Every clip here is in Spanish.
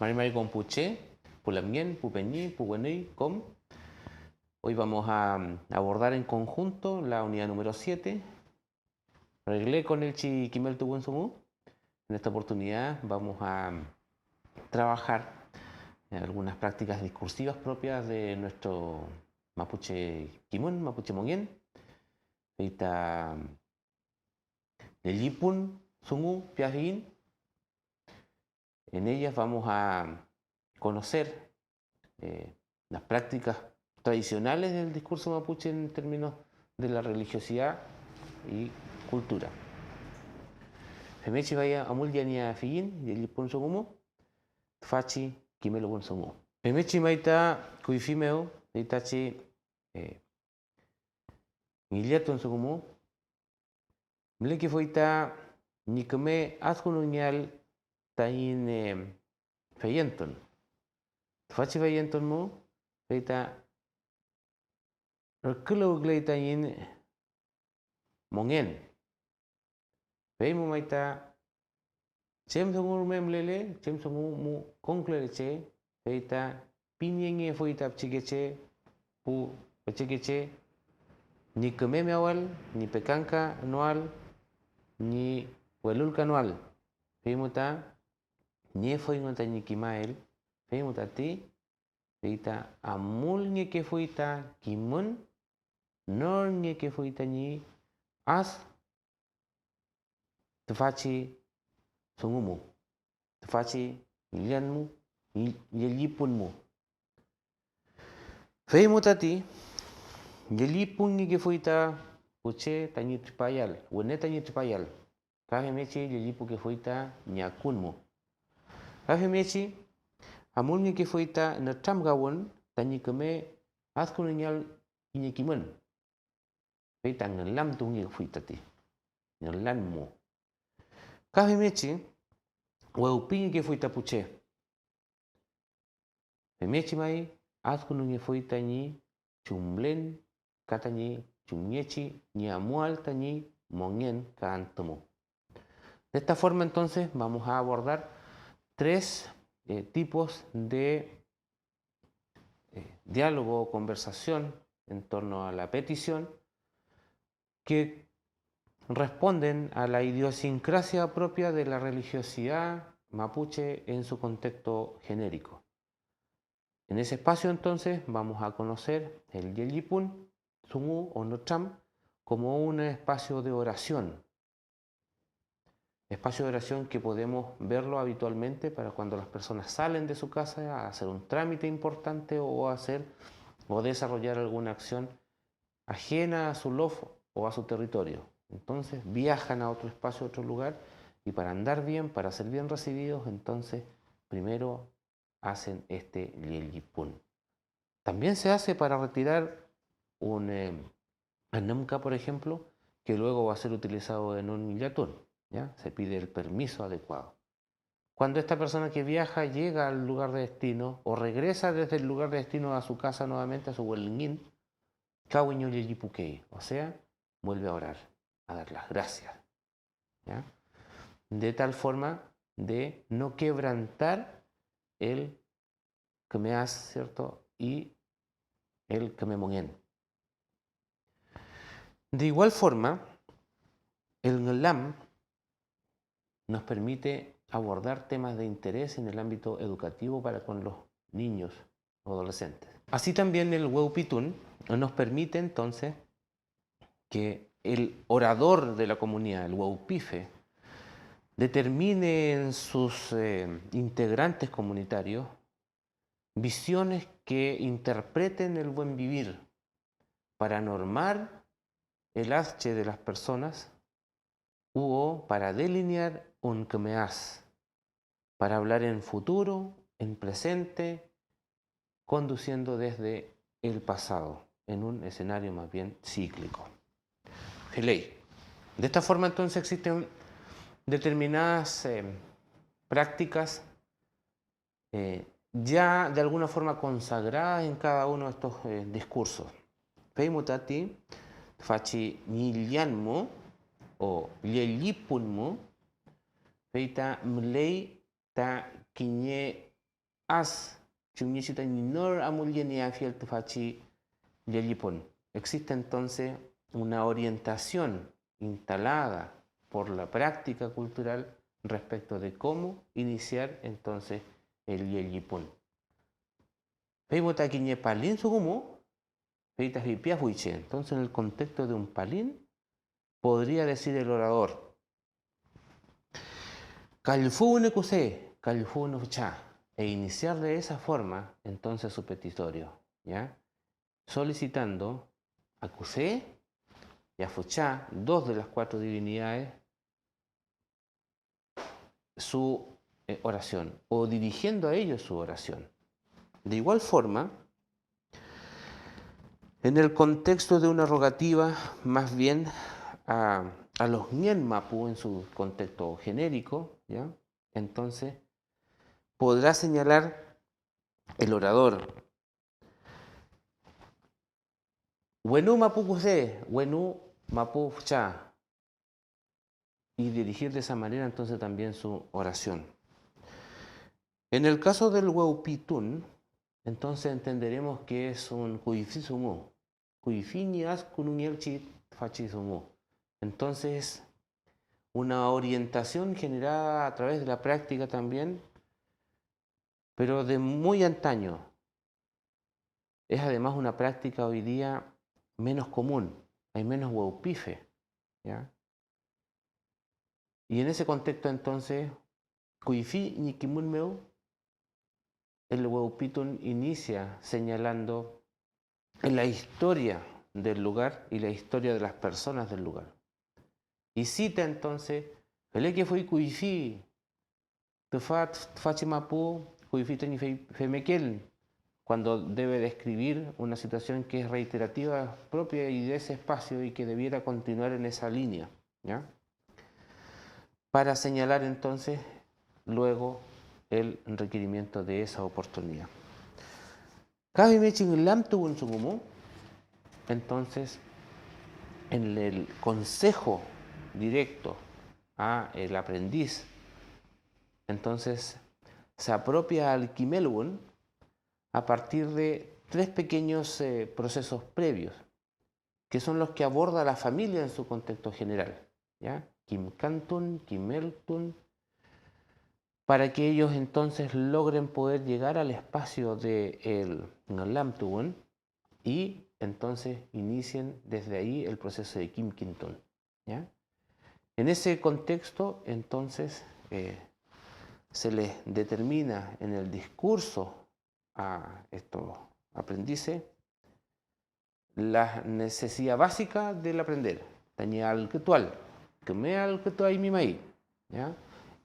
Marimari con Puché, Pulamien, Pupeñí, Puguení, Com. Hoy vamos a abordar en conjunto la unidad número 7. Reglé con el Chiquimel Tugunsumú. En esta oportunidad vamos a trabajar en algunas prácticas discursivas propias de nuestro Mapuche Kimón, Mapuche Monguén. Feita Lelipun, Sumu, Piajin. En ellas vamos a conocer las prácticas tradicionales del discurso mapuche en términos de la religiosidad y cultura. Femechi vaya amul yania fiyin, yelipun songumo, fachi kimelo bun songu. Femechi maita kuifimeo, itachi ngiliatun songumo, mleki foita nikame askununyal tain feyenton. Fachi feyenton mo, feita Rekelo gleita yin mongen. Veimu maita chem songur memlele, chem songur mu conclere feita pinyenge foita pchikeche, pu pchikeche, ni kememe awal, ni pekanka anual, ni welulka anual. Veimu ta ni foingonta ni kimael, veimu ta ti, feita amul ni ke foita kimun, nor nge ke fuita ni as tefaci sungumu, tefaci milianmu, yelipunmu. Feimu tati, yelipun nge ke fuita uche tani tripayal, wene tani tripayal. Kahe mechi yelipu ke fuita nyakunmu. Kahe mechi amul nge ke fuita natram gawon tani keme as kunyal inyekiman. Feita ngelam tungi fuitati ngelan mo kahe mechi weupi ke fuita puche mechi mai asku nge fuita ni chumlen kata ni chumiechi ni amual tani mongen kantomo. De esta forma entonces vamos a abordar tres tipos de diálogo o conversación en torno a la petición que responden a la idiosincrasia propia de la religiosidad mapuche en su contexto genérico. En ese espacio entonces vamos a conocer el Yelipun, Sumu o Nocham como un espacio de oración. Espacio de oración que podemos verlo habitualmente para cuando las personas salen de su casa a hacer un trámite importante o desarrollar alguna acción ajena a su lof o a su territorio. Entonces viajan a otro espacio, a otro lugar, y para andar bien, para ser bien recibidos, entonces primero hacen este Yelipun. También se hace para retirar un anamka, por ejemplo, que luego va a ser utilizado en un Yatun. ¿Ya? Se pide el permiso adecuado. Cuando esta persona que viaja llega al lugar de destino o regresa desde el lugar de destino a su casa nuevamente, a su Huelguín, o sea, vuelve a orar, a dar las gracias. ¿Ya? De tal forma de no quebrantar el que me hace, ¿cierto? Y el que me mongen. De igual forma, el Ngelam nos permite abordar temas de interés en el ámbito educativo para con los niños o adolescentes. Así también el Weupitun nos permite entonces que el orador de la comunidad, el Weupife, determine en sus integrantes comunitarios visiones que interpreten el buen vivir para normar el hazche de las personas o para delinear un kemeaz, para hablar en futuro, en presente, conduciendo desde el pasado, en un escenario más bien cíclico. De esta forma entonces existen determinadas prácticas ya de alguna forma consagradas en cada uno de estos discursos. Feimutati, fachi nilyanmo o lielipunmo, feita mlei ta kiñe as chumnishita ni nor amulyeni afiel tufachi yelipon. Existe entonces una orientación instalada por la práctica cultural respecto de cómo iniciar entonces el yelipon. Entonces, en el contexto de un palín, podría decir el orador, e iniciar de esa forma entonces su petitorio, ¿ya? Solicitando a Kusé y a Fuchá, dos de las cuatro divinidades, su oración, o dirigiendo a ellos su oración. De igual forma, en el contexto de una rogativa, más bien a los Nien Mapu en su contexto genérico, ¿ya? Entonces, podrá señalar el orador, Wenu Mapu Kusé, Wenu Mapu Fuchá, y dirigir de esa manera entonces también su oración. En el caso del Weupitún, entonces entenderemos que es un Kuifisumu, Kuifinias Kununielchit Fachisumu. Entonces, una orientación generada a través de la práctica también, pero de muy antaño. Es además una práctica hoy día menos común, hay menos Weupife, ¿ya? Y en ese contexto entonces, Kuifi Nikimunmeu, el Weupitún inicia señalando en la historia del lugar y la historia de las personas del lugar. Y cita entonces, que fue Kuifi, Tufat Fachimapu, Kuifi Femekel, cuando debe describir una situación que es reiterativa propia y de ese espacio y que debiera continuar en esa línea, ¿ya? Para señalar entonces luego el requerimiento de esa oportunidad. Entonces, en el consejo directo a el aprendiz, entonces se apropia al Kimelun a partir de tres pequeños procesos previos, que son los que aborda la familia en su contexto general, ¿ya? Kimkantun, Kimeltun, para que ellos entonces logren poder llegar al espacio del Ngalamtuun y entonces inicien desde ahí el proceso de Kimkintun, ¿ya? En ese contexto, entonces, se les determina en el discurso a estos aprendices la necesidad básica del aprender, ¿ya?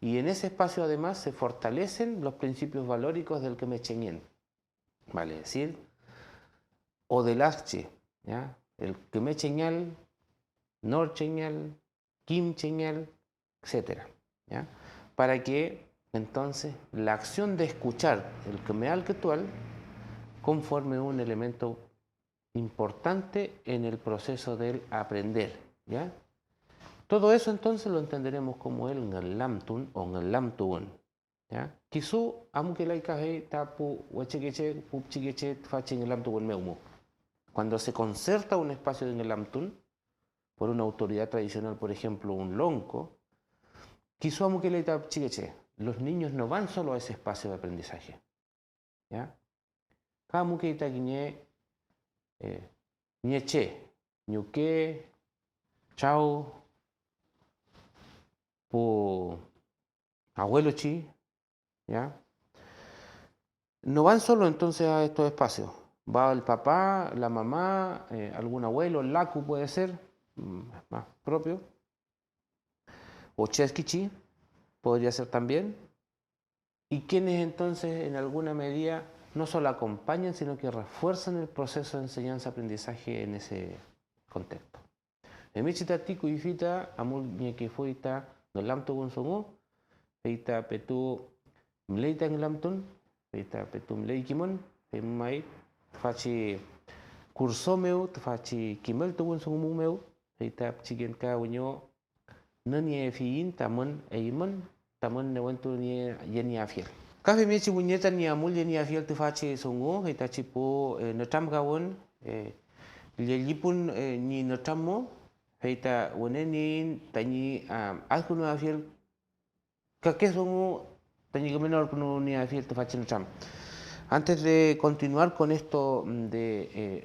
Y en ese espacio además se fortalecen los principios valóricos del Kemecheñén, vale decir, o del Arche, ¿ya? El Kemecheñal, Norcheñal, Kimcheñal, etc., ¿ya? Para que entonces la acción de escuchar el Kemeal Ketual conforme un elemento importante en el proceso del aprender, ¿ya? Todo eso entonces lo entenderemos como el Ngalamtun o Ngalamtuun, ¿ya? Kisu amukelai tapu wechekeche pupchikeche fache Ngalamtuun meumu. Cuando se concerta un espacio de Ngalamtun por una autoridad tradicional, por ejemplo, un lonco, Kisu amukelai tapchikeche, los niños no van solo a ese espacio de aprendizaje, ¿ya? Kamukeita guiñe Nieche, Ñuque, Chao, po abuelo chi, ¿ya? No van solo entonces a estos espacios. Va el papá, la mamá, algún abuelo, el laku puede ser, más propio. O chesquichi, podría ser también. Y quienes entonces en alguna medida no solo acompañan, sino que refuerzan el proceso de enseñanza-aprendizaje en ese contexto. Emichita tiku ifita amul ñeke fuita ngalamtu gunsumu, feita petu mleita ngalamtun, feita petu mleikimon, femai fachi kursomeu, fachi kimeltu gunsumu meu, feita chigenka uño nanie fiin tamon eimon, tamon newentu ni yeni afiel. Kafe mechi bunyeta ni amulye ni afiel tufachi songo hitachi po natam gawon lipun ni natamo heita woneni tani alkuno afiel kake songo tani gamenor kuno ni afiel tufachi natam. Antes de continuar con esto de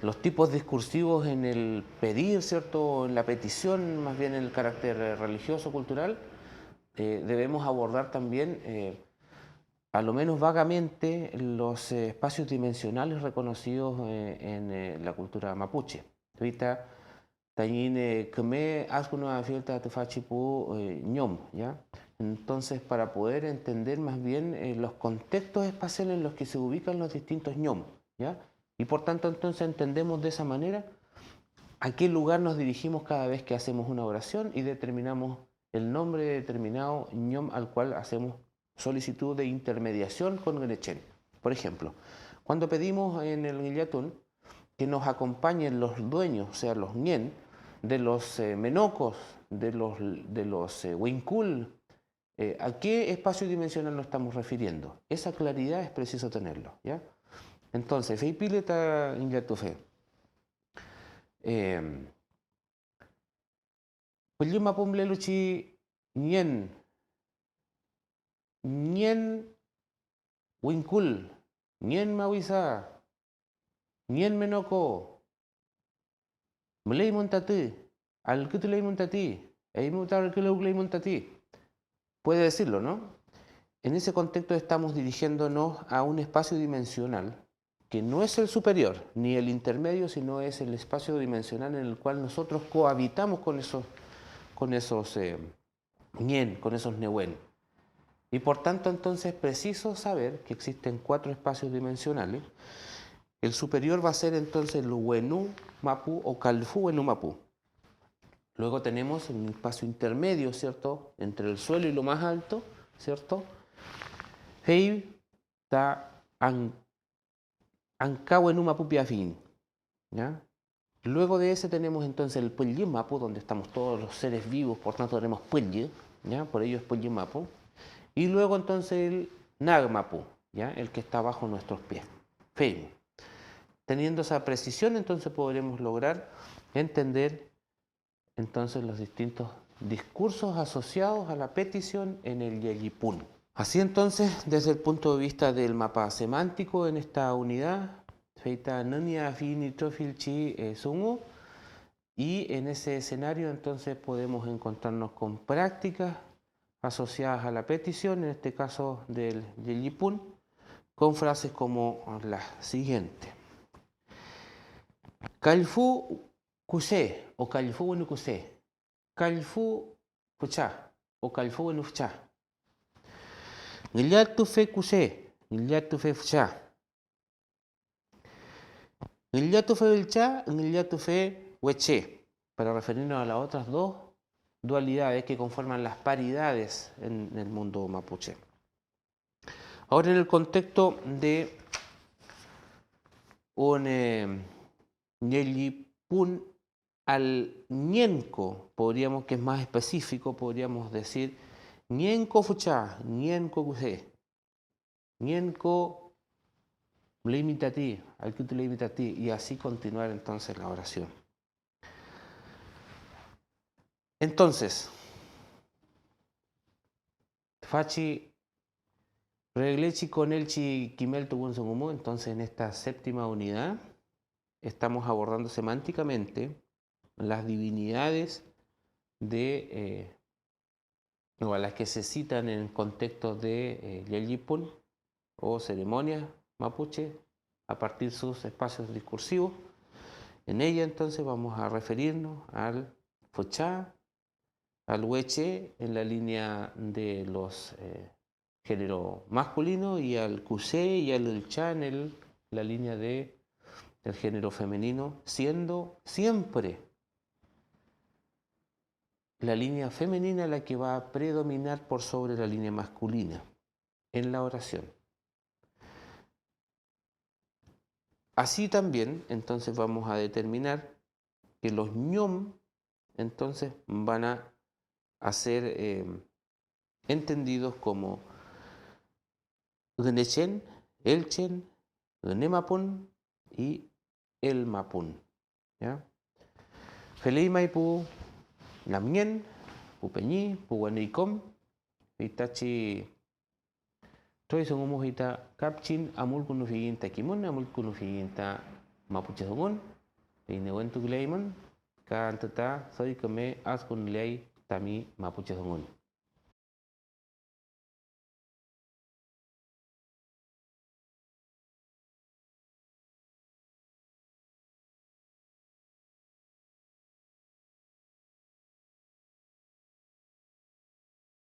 los tipos discursivos en el pedir, ¿cierto? En la petición, más bien en el carácter religioso, cultural, debemos abordar también, a lo menos vagamente, los espacios dimensionales reconocidos en la cultura mapuche. Ahorita, también que alguno afielta tu fachipu ñom, ¿ya? Entonces, para poder entender más bien los contextos espaciales en los que se ubican los distintos ñom, ¿ya? Y por tanto, entonces entendemos de esa manera a qué lugar nos dirigimos cada vez que hacemos una oración y determinamos el nombre de determinado ñom al cual hacemos solicitud de intermediación con Genechen. Por ejemplo, cuando pedimos en el Guillatún que nos acompañen los dueños, o sea, los ñen, de los menocos, de los huincul, ¿a qué espacio dimensional nos estamos refiriendo? Esa claridad es preciso tenerlo, ¿ya? Entonces, feipile ta Guillatufe. Pues yo me pongo luchi ñen winkul, ñen mawisa, ñen menoko, mulei montati, al que tú lei montati, ahí mutar que lo lei montati. Puede decirlo, ¿no? En ese contexto estamos dirigiéndonos a un espacio dimensional que no es el superior ni el intermedio, sino es el espacio dimensional en el cual nosotros cohabitamos con esos ñen, con esos nehuen. Y por tanto, entonces, es preciso saber que existen 4 espacios dimensionales. El superior va a ser entonces el Huenú Mapu o Calfú Huenú Mapu. Luego tenemos un espacio intermedio, ¿cierto? Entre el suelo y lo más alto, ¿cierto? Hei ta Anca Huenú Mapu Piafín, ¿ya? Luego de ese tenemos entonces el Puelli Mapu, donde estamos todos los seres vivos, por tanto tenemos Puelli, ¿ya? Por ello es Puelli Mapu. Y luego entonces el Nagmapu, ¿ya? El que está bajo nuestros pies. Fei. Teniendo esa precisión, entonces podremos lograr entender entonces los distintos discursos asociados a la petición en el Yeyipún. Así entonces, desde el punto de vista del mapa semántico en esta unidad, feita nania fini trofilchi sungu, y en ese escenario entonces podemos encontrarnos con prácticas asociadas a la petición, en este caso del Yeyipún, con frases como la siguiente. Kalfu kuse o kalfu wenu kuse. Kalfu fucha o kalfu wenu fucha. Ngiliatu fe kuse, ngiliatu fe fucha. Ngiliatu fe vilcha, ngiliatu fe weche. Para referirnos a las otras dos dualidades que conforman las paridades en el mundo mapuche. Ahora, en el contexto de un Yeyipún al Ñenco, podríamos, que es más específico, podríamos decir Ñenco fucha, Ñenco cuse, Ñenco le imita a ti, al que tú le imita a ti, y así continuar entonces la oración. Entonces, Fachi Reglechi con elchi Kimel Tubun. Entonces, en esta séptima unidad estamos abordando semánticamente las divinidades o a las que se citan en contextos de Yeyipún o ceremonias mapuche a partir de sus espacios discursivos. En ella entonces vamos a referirnos al Fuchá, al Hueche en la línea de los género masculino y al Cusé y al Ulchá en la línea del género femenino, siendo siempre la línea femenina la que va a predominar por sobre la línea masculina en la oración. Así también, entonces vamos a determinar que los ñom, entonces van a hacer entendidos como Gnechen, Elchen, Gnemapun y El Mapun. ¿Ya? Feliz Maipú, Namien, Pupeñi, Puguanicom, Itachi, Troy son humojita, Capchin, Amul Kunufiginta Kimon, Amul Kunufiginta Mapuche Songon, Inewentu Gleiman, Cantata, Soy Kame, Askun Lei, Tami Mapuche Songon.